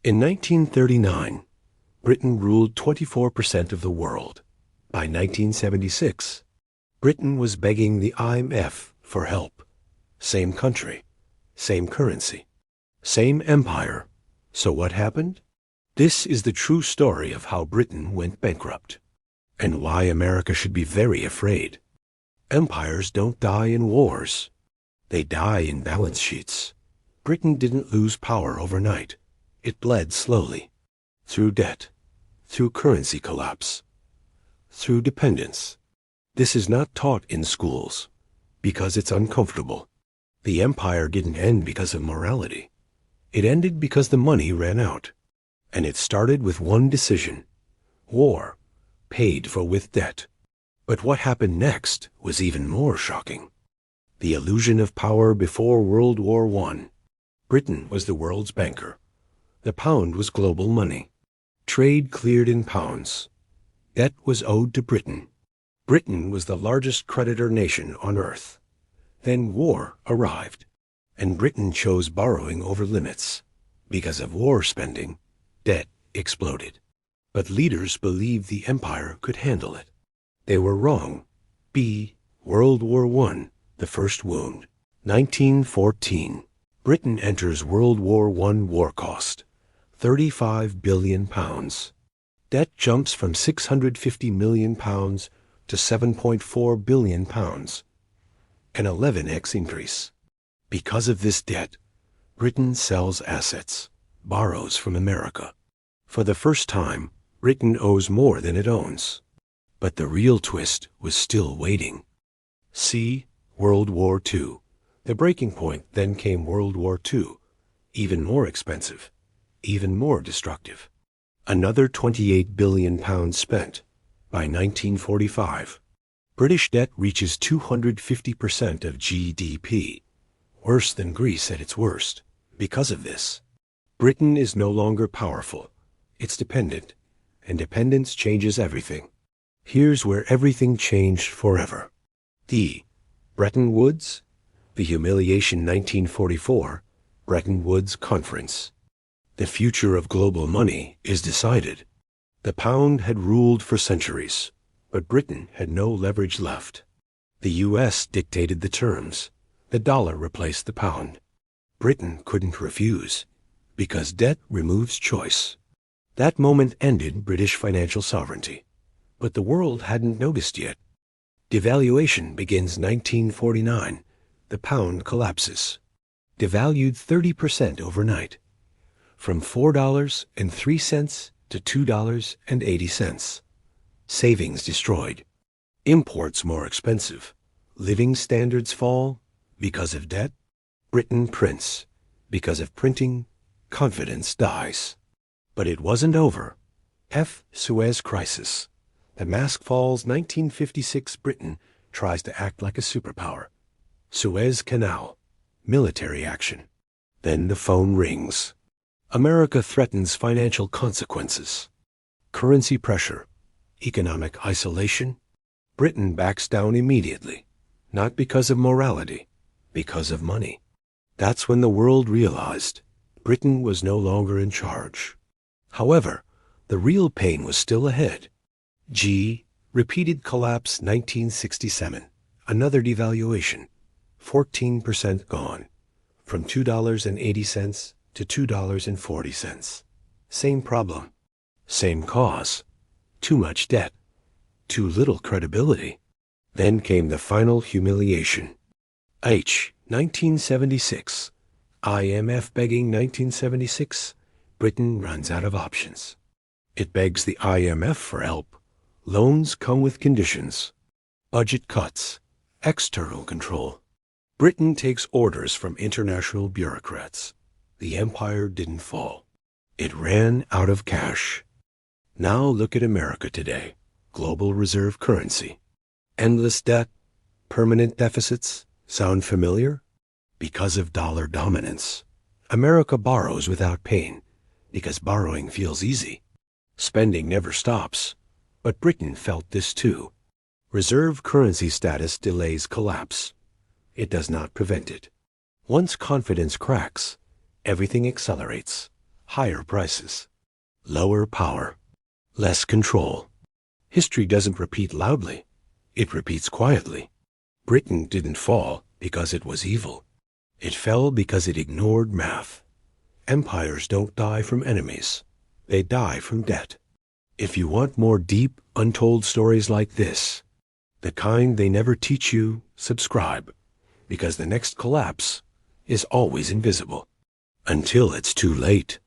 In 1939, Britain ruled 24% of the world. By 1976, Britain was begging the IMF for help. Same country, same currency, same empire. So what happened? This is the true story of how Britain went bankrupt, and why America should be very afraid. Empires don't die in wars. They die in balance sheets. Britain didn't lose power overnight. It bled slowly, through debt, through currency collapse, through dependence. This is not taught in schools, because it's uncomfortable. The empire didn't end because of morality. It ended because the money ran out. And it started with one decision: war, paid for with debt. But what happened next was even more shocking. The illusion of power before World War I. Britain was the world's banker. The pound was global money. Trade cleared in pounds. Debt was owed to Britain. Britain was the largest creditor nation on earth. Then war arrived, and Britain chose borrowing over limits. Because of war spending, debt exploded. But leaders believed the empire could handle it. They were wrong. World War I, the first wound. 1914. Britain enters World War I war cost. £35 billion. Debt jumps from £650 million to £7.4 billion. An 11x increase. Because of this debt, Britain sells assets, borrows from America. For the first time, Britain owes more than it owns. But the real twist was still waiting. See World War II. The breaking point then came World War II, even more expensive, even more destructive. Another £28 billion spent. By 1945, British debt reaches 250% of GDP, worse than Greece at its worst. Because of this, Britain is no longer powerful. It's dependent, and dependence changes everything. Here's where everything changed forever. Bretton Woods, the Humiliation 1944, Bretton Woods Conference. The future of global money is decided. The pound had ruled for centuries, but Britain had no leverage left. The U.S. dictated the terms. The dollar replaced the pound. Britain couldn't refuse, because debt removes choice. That moment ended British financial sovereignty. But the world hadn't noticed yet. Devaluation begins 1949. The pound collapses. Devalued 30% overnight. From $4.03 to $2.80. Savings destroyed. Imports more expensive. Living standards fall. Because of debt, Britain prints. Because of printing, confidence dies. But it wasn't over. Suez Crisis. The mask falls. 1956. Britain tries to act like a superpower. Suez Canal. Military action. Then the phone rings. America threatens financial consequences. Currency pressure. Economic isolation. Britain backs down immediately. Not because of morality, because of money. That's when the world realized Britain was no longer in charge. However, the real pain was still ahead. Repeated collapse 1967. Another devaluation. 14% gone. From $2.80 to $2.40. Same problem. Same cause. Too much debt. Too little credibility. Then came the final humiliation. 1976. IMF begging 1976. Britain runs out of options. It begs the IMF for help. Loans come with conditions. Budget cuts. External control. Britain takes orders from international bureaucrats. The empire didn't fall. It ran out of cash. Now look at America today. Global reserve currency. Endless debt. Permanent deficits. Sound familiar? Because of dollar dominance. America borrows without pain, because borrowing feels easy. Spending never stops. But Britain felt this too. Reserve currency status delays collapse. It does not prevent it. Once confidence cracks, everything accelerates. higher prices, lower power, less control. History doesn't repeat loudly. It repeats quietly. Britain didn't fall because it was evil. It fell because it ignored math. Empires don't die from enemies. They die from debt. If you want more deep, untold stories like this, the kind they never teach you, subscribe, because the next collapse is always invisible. Until it's too late.